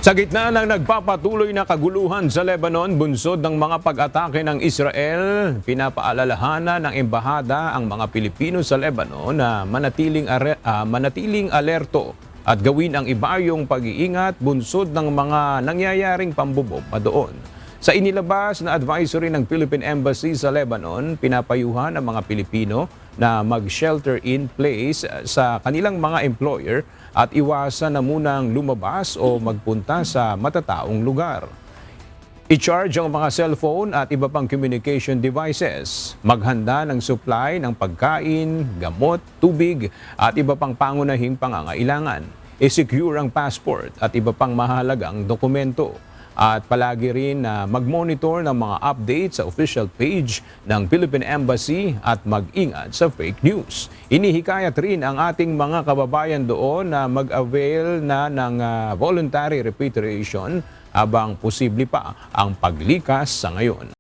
Sa gitna ng nagpapatuloy na kaguluhan sa Lebanon, bunsod ng mga pag-atake ng Israel, pinapaalalahanan ng embahada ang mga Pilipino sa Lebanon na manatiling alerto at gawin ang ibayong pag-iingat bunsod ng mga nangyayaring pambobomba doon. Sa inilabas na advisory ng Philippine Embassy sa Lebanon, pinapayuhan ang mga Pilipino na mag-shelter in place sa kanilang mga employer at iwasan na munang lumabas o magpunta sa matataong lugar. I-charge ang mga cellphone at iba pang communication devices. Maghanda ng supply ng pagkain, gamot, tubig at iba pang pangunahing pangangailangan. I-secure ang passport at iba pang mahalagang dokumento. At palagi rin na mag-monitor ng mga updates sa official page ng Philippine Embassy at mag-ingat sa fake news. Inihikayat rin ang ating mga kababayan doon na mag-avail na ng voluntary repatriation habang posible pa ang paglikas sa ngayon.